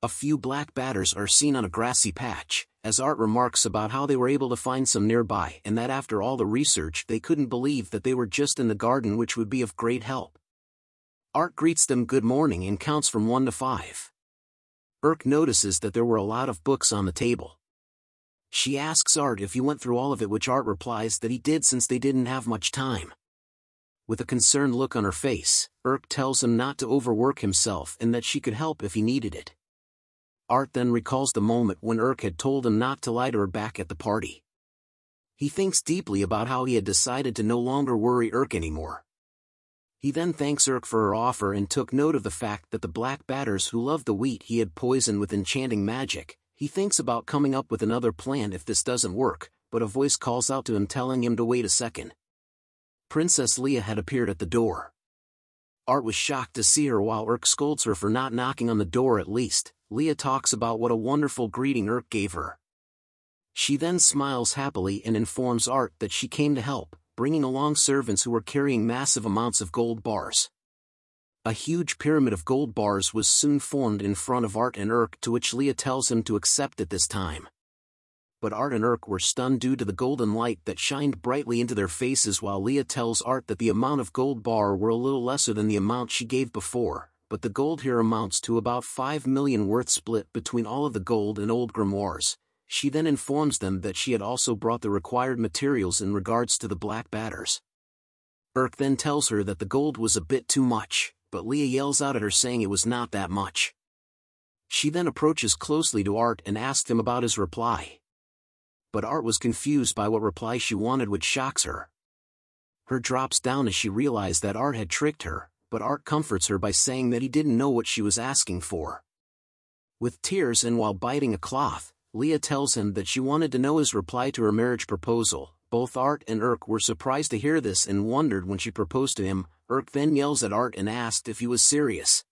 A few black batters are seen on a grassy patch, as Art remarks about how they were able to find some nearby and that after all the research they couldn't believe that they were just in the garden, which would be of great help. Art greets them good morning and counts from 1 to 5. Notices that there were a lot of books on the table. She asks Art if he went through all of it, which Art replies that he did since they didn't have much time. With a concerned look on her face, tells him not to overwork himself and that she could help if he needed it. Art then recalls the moment when had told him not to lie to her back at the party. He thinks deeply about how he had decided to no longer worry anymore. He then thanks for her offer and took note of the fact that the black batters who loved the wheat he had poisoned with enchanting magic. He thinks about coming up with another plan if this doesn't work, but a voice calls out to him telling him to wait a second. Princess Leah had appeared at the door. Art was shocked to see her while scolds her for not knocking on the door at least. Leah talks about what a wonderful greeting gave her. She then smiles happily and informs Art that she came to help, bringing along servants who were carrying massive amounts of gold bars. A huge pyramid of gold bars was soon formed in front of Art and to which Leah tells him to accept at this time. But Art and were stunned due to the golden light that shined brightly into their faces, while Leah tells Art that the amount of gold bar were a little lesser than the amount she gave before, but the gold here amounts to about 5 million worth split between all of the gold and old grimoires. She then informs them that she had also brought the required materials in regards to the black batters. Then tells her that the gold was a bit too much, but Leah yells out at her saying it was not that much. She then approaches closely to Art and asks him about his reply. But Art was confused by what reply she wanted, which shocks her. Her drops down as she realized that Art had tricked her, but Art comforts her by saying that he didn't know what she was asking for. With tears and while biting a cloth, Leah tells him that she wanted to know his reply to her marriage proposal. Both Art and were surprised to hear this and wondered when she proposed to him. Then yells at Art and asked if he was serious.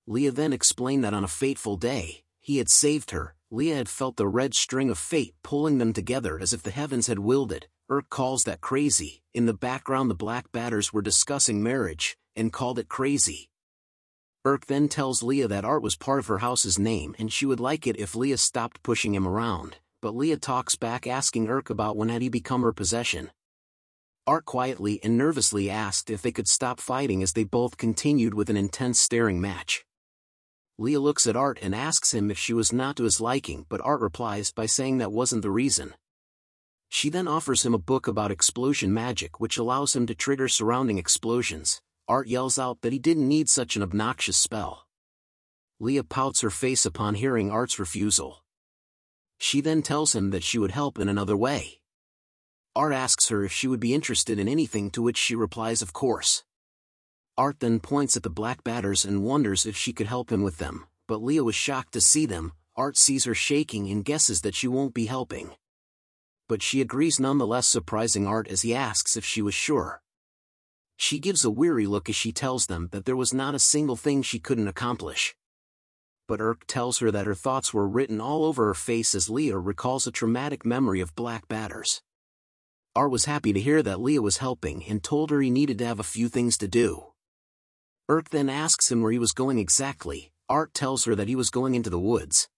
Leah then explained that on a fateful day, he had saved her. Leah had felt the red string of fate pulling them together as if the heavens had willed it. Calls that crazy. In the background the black batters were discussing marriage, and called it crazy. Then tells Leah that Art was part of her house's name and she would like it if Leah stopped pushing him around, but Leah talks back asking about when had he become her possession. Art quietly and nervously asked if they could stop fighting as they both continued with an intense staring match. Leah looks at Art and asks him if she was not to his liking, but Art replies by saying that wasn't the reason. She then offers him a book about explosion magic which allows him to trigger surrounding explosions. Art yells out that he didn't need such an obnoxious spell. Leah pouts her face upon hearing Art's refusal. She then tells him that she would help in another way. Art asks her if she would be interested in anything, to which she replies of course. Art then points at the black batters and wonders if she could help him with them, but Leah was shocked to see them. Art sees her shaking and guesses that she won't be helping. But she agrees nonetheless, surprising Art as he asks if she was sure. She gives a weary look as she tells them that there was not a single thing she couldn't accomplish. But tells her that her thoughts were written all over her face as Leah recalls a traumatic memory of black batters. Art was happy to hear that Leah was helping and told her he needed to have a few things to do. Then asks him where he was going exactly. Art tells her that he was going into the woods.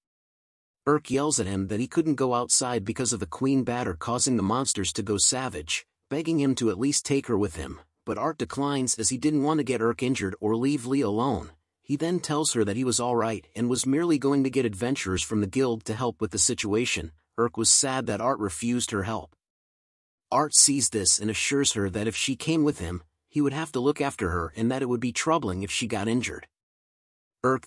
Yells at him that he couldn't go outside because of the queen batter causing the monsters to go savage, begging him to at least take her with him, but Art declines as he didn't want to get injured or leave Leah alone. He then tells her that he was alright and was merely going to get adventurers from the guild to help with the situation. Was sad that Art refused her help. Art sees this and assures her that if she came with him, he would have to look after her and that it would be troubling if she got injured.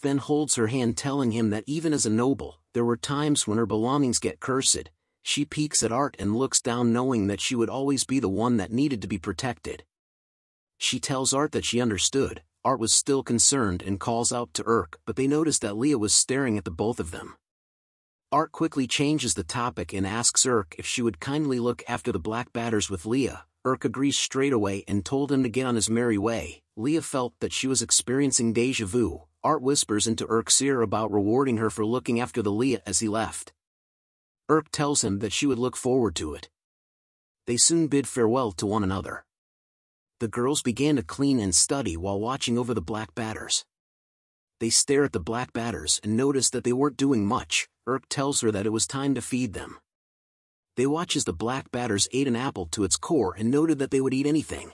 Then holds her hand, telling him that even as a noble, there were times when her belongings get cursed. She peeks at Art and looks down, knowing that she would always be the one that needed to be protected. She tells Art that she understood. Art was still concerned and calls out to but they notice that Leah was staring at the both of them. Art quickly changes the topic and asks if she would kindly look after the black batters with Leah. Agrees straight away and told him to get on his merry way. Leah felt that she was experiencing deja vu. Art whispers into Erk's ear about rewarding her for looking after the Leah as he left. Tells him that she would look forward to it. They soon bid farewell to one another. The girls began to clean and study while watching over the black batters. They stare at the black batters and notice that they weren't doing much. Urk tells her that it was time to feed them. They watch as the black batters ate an apple to its core and noted that they would eat anything.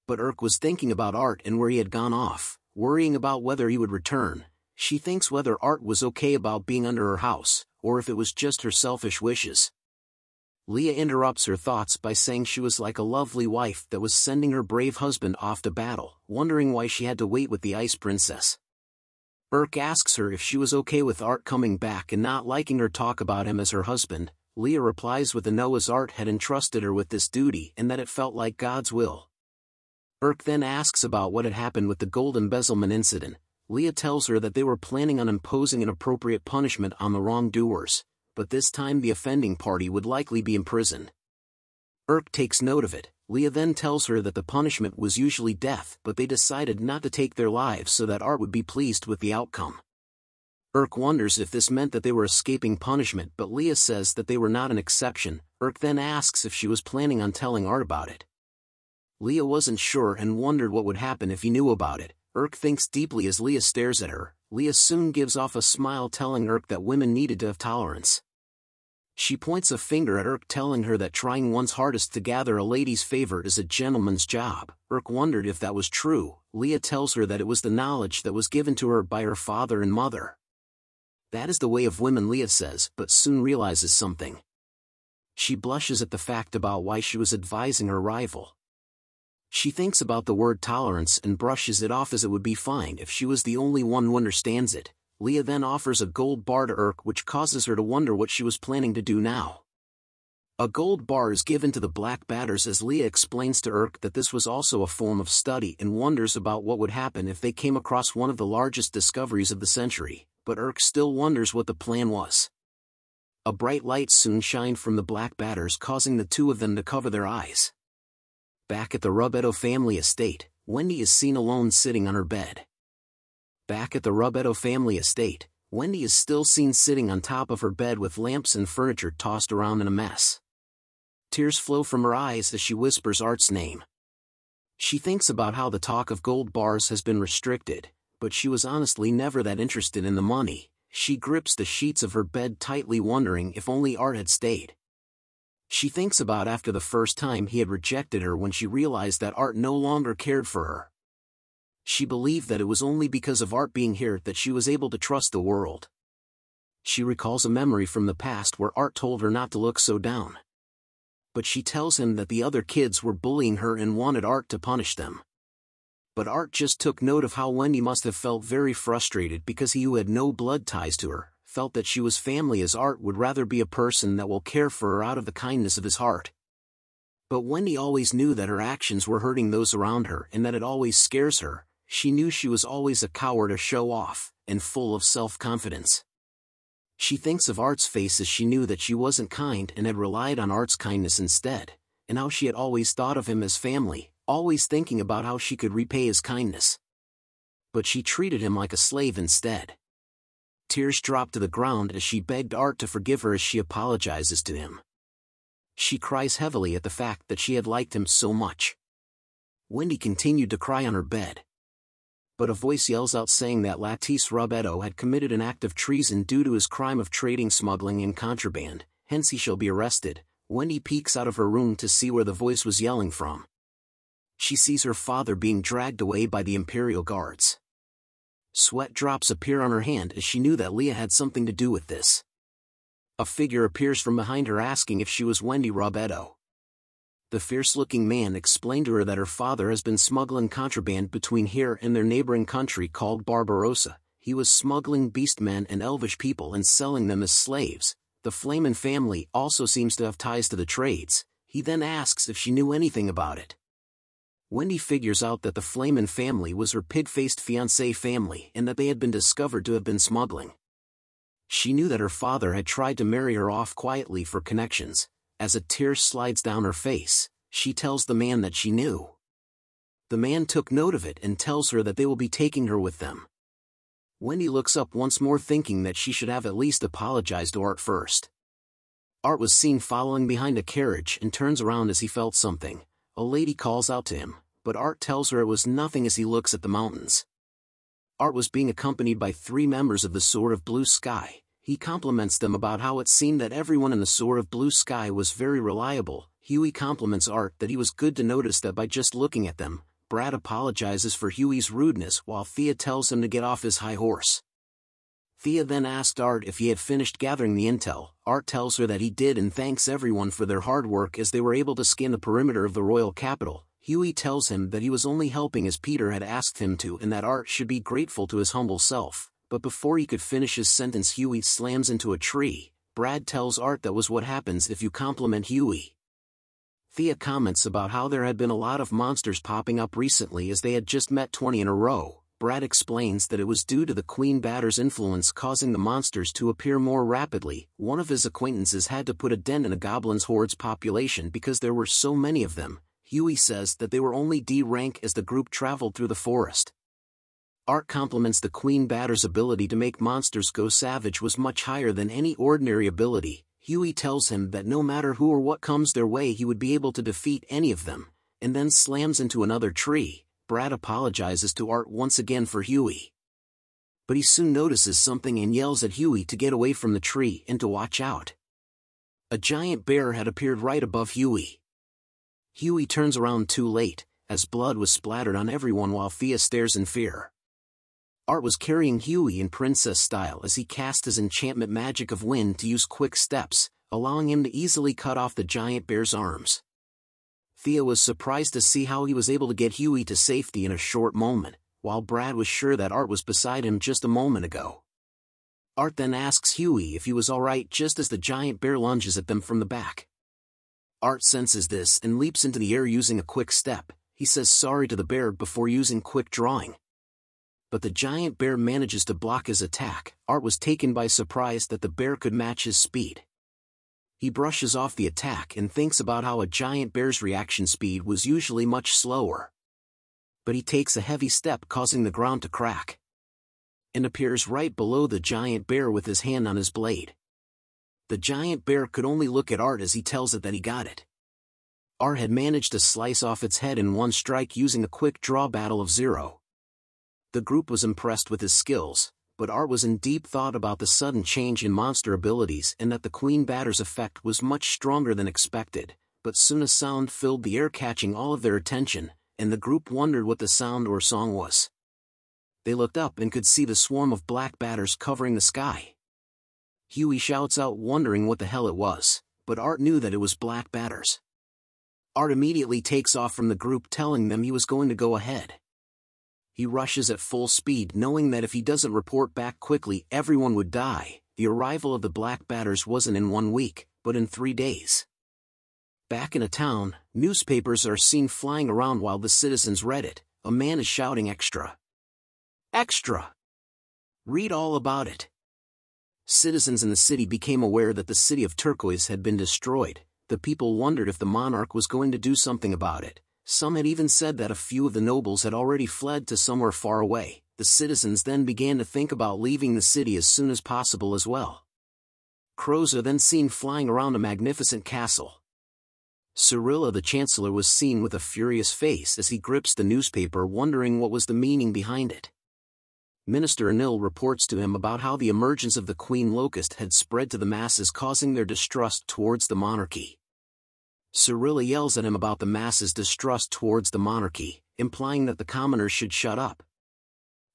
But Urk was thinking about Art and where he had gone off, worrying about whether he would return. She thinks whether Art was okay about being under her house, or if it was just her selfish wishes. Leah interrupts her thoughts by saying she was like a lovely wife that was sending her brave husband off to battle, wondering why she had to wait with the Ice Princess. Urk asks her if she was okay with Art coming back and not liking her talk about him as her husband. Leah replies with a no, as Art had entrusted her with this duty and that it felt like God's will. Urk then asks about what had happened with the gold embezzlement incident. Leah tells her that they were planning on imposing an appropriate punishment on the wrongdoers, but this time the offending party would likely be imprisoned. Urk takes note of it. Leah then tells her that the punishment was usually death, but they decided not to take their lives so that Art would be pleased with the outcome. Urk wonders if this meant that they were escaping punishment, but Leah says that they were not an exception. Urk then asks if she was planning on telling Art about it. Leah wasn't sure and wondered what would happen if he knew about it. Urk thinks deeply as Leah stares at her. Leah soon gives off a smile, telling Urk that women needed to have tolerance. She points a finger at Urk, telling her that trying one's hardest to gather a lady's favor is a gentleman's job. Urk wondered if that was true. Leah tells her that it was the knowledge that was given to her by her father and mother. That is the way of women, Leah says, but soon realizes something. She blushes at the fact about why she was advising her rival. She thinks about the word tolerance and brushes it off as it would be fine if she was the only one who understands it. Leah then offers a gold bar to Urk, which causes her to wonder what she was planning to do now. A gold bar is given to the black batters as Leah explains to Urk that this was also a form of study and wonders about what would happen if they came across one of the largest discoveries of the century, but Urk still wonders what the plan was. A bright light soon shined from the black batters, causing the two of them to cover their eyes. Back at the Rubetto family estate, Wendy is seen alone sitting on her bed. Back at the Rubetto family estate, Wendy is still seen sitting on top of her bed with lamps and furniture tossed around in a mess. Tears flow from her eyes as she whispers Art's name. She thinks about how the talk of gold bars has been restricted, but she was honestly never that interested in the money. She grips the sheets of her bed tightly, wondering if only Art had stayed. She thinks about after the first time he had rejected her, when she realized that Art no longer cared for her. She believed that it was only because of Art being here that she was able to trust the world. She recalls a memory from the past where Art told her not to look so down. But she tells him that the other kids were bullying her and wanted Art to punish them. But Art just took note of how Wendy must have felt very frustrated because he, who had no blood ties to her, felt that she was family, as Art would rather be a person that will care for her out of the kindness of his heart. But Wendy always knew that her actions were hurting those around her and that it always scares her. She knew she was always a coward, a show-off, and full of self-confidence. She thinks of Art's face as she knew that she wasn't kind and had relied on Art's kindness instead, and how she had always thought of him as family, always thinking about how she could repay his kindness. But she treated him like a slave instead. Tears drop to the ground as she begged Art to forgive her as she apologizes to him. She cries heavily at the fact that she had liked him so much. Wendy continued to cry on her bed. But a voice yells out saying that Lattice Rubetto had committed an act of treason due to his crime of trading, smuggling, and contraband, hence he shall be arrested. Wendy peeks out of her room to see where the voice was yelling from. She sees her father being dragged away by the Imperial Guards. Sweat drops appear on her hand as she knew that Leah had something to do with this. A figure appears from behind her asking if she was Wendy Rubetto. The fierce-looking man explained to her that her father has been smuggling contraband between here and their neighboring country called Barbarossa. He was smuggling beastmen and elvish people and selling them as slaves. The Flamen family also seems to have ties to the trades. He then asks if she knew anything about it. Wendy figures out that the Flamen family was her pig-faced fiancé family and that they had been discovered to have been smuggling. She knew that her father had tried to marry her off quietly for connections. As a tear slides down her face, she tells the man that she knew. The man took note of it and tells her that they will be taking her with them. Wendy looks up once more, thinking that she should have at least apologized to Art first. Art was seen following behind a carriage and turns around as he felt something. A lady calls out to him, but Art tells her it was nothing as he looks at the mountains. Art was being accompanied by 3 members of the Sword of Blue Sky. He compliments them about how it seemed that everyone in the Sword of Blue Sky was very reliable. Huey compliments Art that he was good to notice that by just looking at them. Brad apologizes for Huey's rudeness while Thea tells him to get off his high horse. Thea then asked Art if he had finished gathering the intel. Art tells her that he did and thanks everyone for their hard work as they were able to scan the perimeter of the royal capital. Huey tells him that he was only helping as Peter had asked him to and that Art should be grateful to his humble self. But before he could finish his sentence, Huey slams into a tree. Brad tells Art that was what happens if you compliment Huey. Thea comments about how there had been a lot of monsters popping up recently as they had just met 20 in a row. Brad explains that it was due to the Queen Batter's influence causing the monsters to appear more rapidly. One of his acquaintances had to put a dent in a goblin's horde's population because there were so many of them. Huey says that they were only D rank as the group traveled through the forest. Art compliments the Queen Batter's ability to make monsters go savage was much higher than any ordinary ability. Huey tells him that no matter who or what comes their way he would be able to defeat any of them, and then slams into another tree. Brad apologizes to Art once again for Huey. But he soon notices something and yells at Huey to get away from the tree and to watch out. A giant bear had appeared right above Huey. Huey turns around too late, as blood was splattered on everyone while Thea stares in fear. Art was carrying Huey in princess style as he cast his enchantment magic of wind to use quick steps, allowing him to easily cut off the giant bear's arms. Thea was surprised to see how he was able to get Huey to safety in a short moment, while Brad was sure that Art was beside him just a moment ago. Art then asks Huey if he was alright just as the giant bear lunges at them from the back. Art senses this and leaps into the air using a quick step. He says sorry to the bear before using quick drawing. But the giant bear manages to block his attack. Art was taken by surprise that the bear could match his speed. He brushes off the attack and thinks about how a giant bear's reaction speed was usually much slower. But he takes a heavy step causing the ground to crack, and appears right below the giant bear with his hand on his blade. The giant bear could only look at Art as he tells it that he got it. Art had managed to slice off its head in one strike using a quick draw battle of 0. The group was impressed with his skills, but Art was in deep thought about the sudden change in monster abilities and that the Queen Batter's effect was much stronger than expected. But soon a sound filled the air, catching all of their attention, and the group wondered what the sound or song was. They looked up and could see the swarm of black batters covering the sky. Huey shouts out wondering what the hell it was, but Art knew that it was black batters. Art immediately takes off from the group, telling them he was going to go ahead. He rushes at full speed, knowing that if he doesn't report back quickly everyone would die. The arrival of the black batters wasn't in 1 week, but in 3 days. Back in a town, newspapers are seen flying around while the citizens read it. A man is shouting, "Extra! Extra! Read all about it!" Citizens in the city became aware that the city of Turquoise had been destroyed. The people wondered if the monarch was going to do something about it. Some had even said that a few of the nobles had already fled to somewhere far away. The citizens then began to think about leaving the city as soon as possible as well. Crows are then seen flying around a magnificent castle. Cyrilla the Chancellor was seen with a furious face as he grips the newspaper, wondering what was the meaning behind it. Minister Anil reports to him about how the emergence of the Queen Locust had spread to the masses, causing their distrust towards the monarchy. Cyrilla yells at him about the masses' distrust towards the monarchy, implying that the commoners should shut up.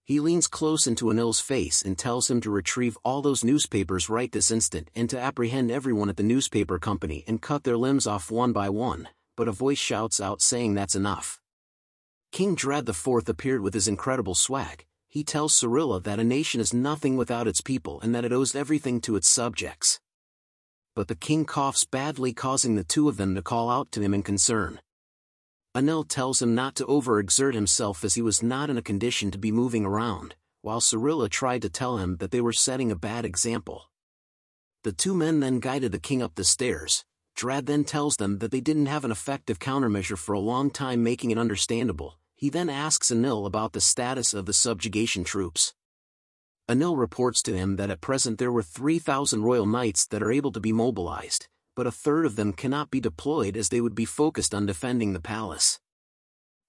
He leans close into Anil's face and tells him to retrieve all those newspapers right this instant and to apprehend everyone at the newspaper company and cut their limbs off one by one, but a voice shouts out saying that's enough. King Dread IV appeared with his incredible swag. He tells Cyrilla that a nation is nothing without its people and that it owes everything to its subjects. But the king coughs badly, causing the two of them to call out to him in concern. Anil tells him not to overexert himself as he was not in a condition to be moving around, while Cyrilla tried to tell him that they were setting a bad example. The two men then guided the king up the stairs. Drad then tells them that they didn't have an effective countermeasure for a long time, making it understandable. He then asks Anil about the status of the subjugation troops. Anil reports to him that at present there were 3,000 royal knights that are able to be mobilized, but a third of them cannot be deployed as they would be focused on defending the palace.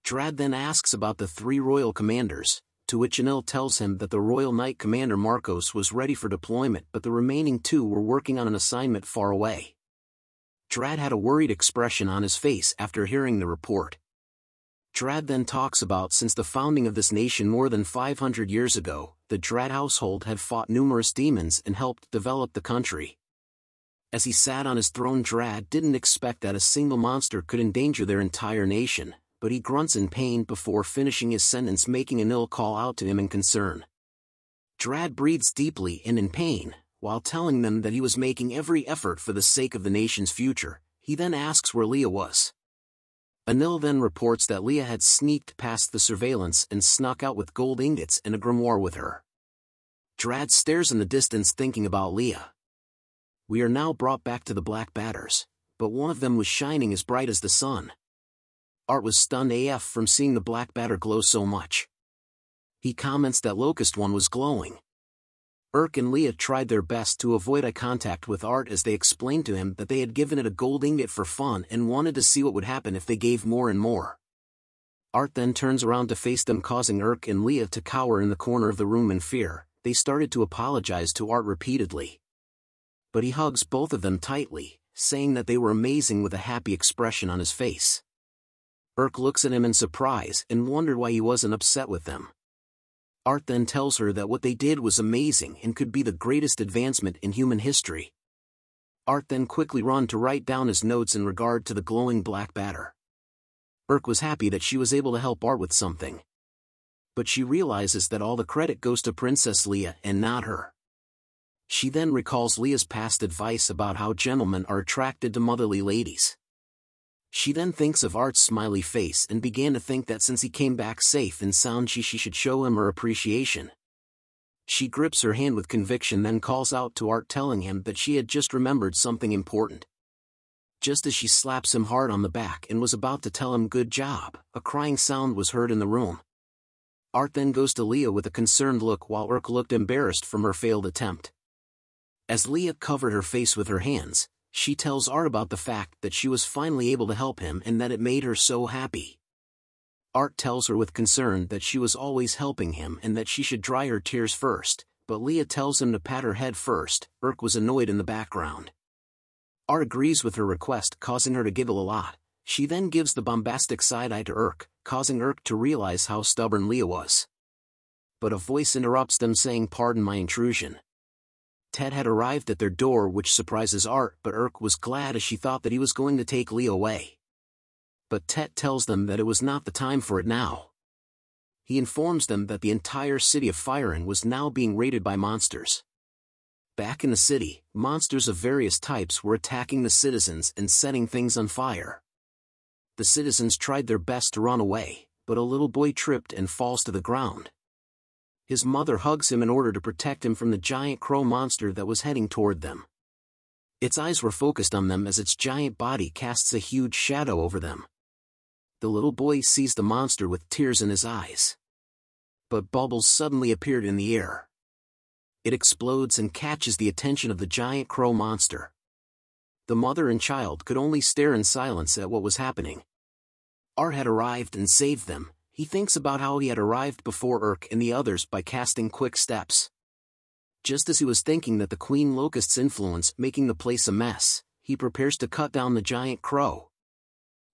Drad then asks about the 3 royal commanders. to which Anil tells him that the Royal Knight Commander Marcos was ready for deployment but the remaining two were working on an assignment far away. Drad had a worried expression on his face after hearing the report. Drad then talks about since the founding of this nation more than 500 years ago, the Drad household had fought numerous demons and helped develop the country. As he sat on his throne, Drad didn't expect that a single monster could endanger their entire nation, but he grunts in pain before finishing his sentence, making Anil call out to him in concern. Drad breathes deeply and in pain, while telling them that he was making every effort for the sake of the nation's future. He then asks where Leah was. Anil then reports that Leah had sneaked past the surveillance and snuck out with gold ingots and a grimoire with her. Drad stares in the distance thinking about Leah. We are now brought back to the Black Batters, but one of them was shining as bright as the sun. Art was stunned AF from seeing the Black Batter glow so much. He comments that Locust One was glowing. Urk and Leah tried their best to avoid eye contact with Art as they explained to him that they had given it a gold ingot for fun and wanted to see what would happen if they gave more and more. Art then turns around to face them, causing Urk and Leah to cower in the corner of the room in fear. They started to apologize to Art repeatedly. But he hugs both of them tightly, saying that they were amazing with a happy expression on his face. Urk looks at him in surprise and wondered why he wasn't upset with them. Art then tells her that what they did was amazing and could be the greatest advancement in human history. Art then quickly ran to write down his notes in regard to the glowing Black Batter. Urk was happy that she was able to help Art with something. But she realizes that all the credit goes to Princess Leah and not her. She then recalls Leah's past advice about how gentlemen are attracted to motherly ladies. She then thinks of Art's smiley face and began to think that since he came back safe and sound she should show him her appreciation. She grips her hand with conviction, then calls out to Art, telling him that she had just remembered something important. Just as she slaps him hard on the back and was about to tell him good job, a crying sound was heard in the room. Art then goes to Leah with a concerned look while Urk looked embarrassed from her failed attempt. As Leah covered her face with her hands, she tells Art about the fact that she was finally able to help him and that it made her so happy. Art tells her with concern that she was always helping him and that she should dry her tears first, but Leah tells him to pat her head first. Urk was annoyed in the background. Art agrees with her request, causing her to giggle a lot. She then gives the bombastic side-eye to Urk, causing Urk to realize how stubborn Leah was. But a voice interrupts them, saying, "Pardon my intrusion." Ted had arrived at their door, which surprises Art, but Urk was glad as she thought that he was going to take Leah away. But Tet tells them that it was not the time for it now. He informs them that the entire city of Firen was now being raided by monsters. Back in the city, monsters of various types were attacking the citizens and setting things on fire. The citizens tried their best to run away, but a little boy tripped and falls to the ground. His mother hugs him in order to protect him from the giant crow monster that was heading toward them. Its eyes were focused on them as its giant body casts a huge shadow over them. The little boy sees the monster with tears in his eyes. But bubbles suddenly appeared in the air. It explodes and catches the attention of the giant crow monster. The mother and child could only stare in silence at what was happening. Art had arrived and saved them. He thinks about how he had arrived before Urk and the others by casting quick steps. Just as he was thinking that the Queen Locust's influence making the place a mess, he prepares to cut down the giant crow.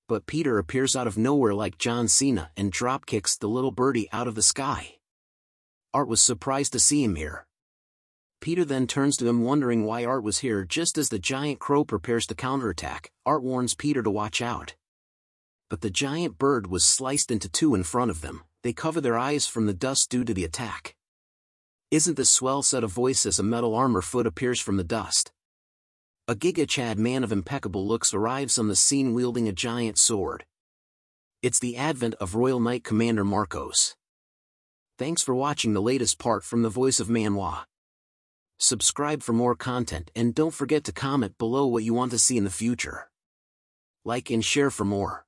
But Peter appears out of nowhere like John Cena and dropkicks the little birdie out of the sky. Art was surprised to see him here. Peter then turns to him, wondering why Art was here. Just as the giant crow prepares to counterattack, Art warns Peter to watch out. But the giant bird was sliced into two in front of them. They cover their eyes from the dust due to the attack. "Isn't this swell?" said a voice as a metal armor foot appears from the dust. A Giga Chad man of impeccable looks arrives on the scene wielding a giant sword. It's the advent of Royal Knight Commander Marcos. Thanks for watching the latest part from the voice of Manhwa. Subscribe for more content and don't forget to comment below what you want to see in the future. Like and share for more.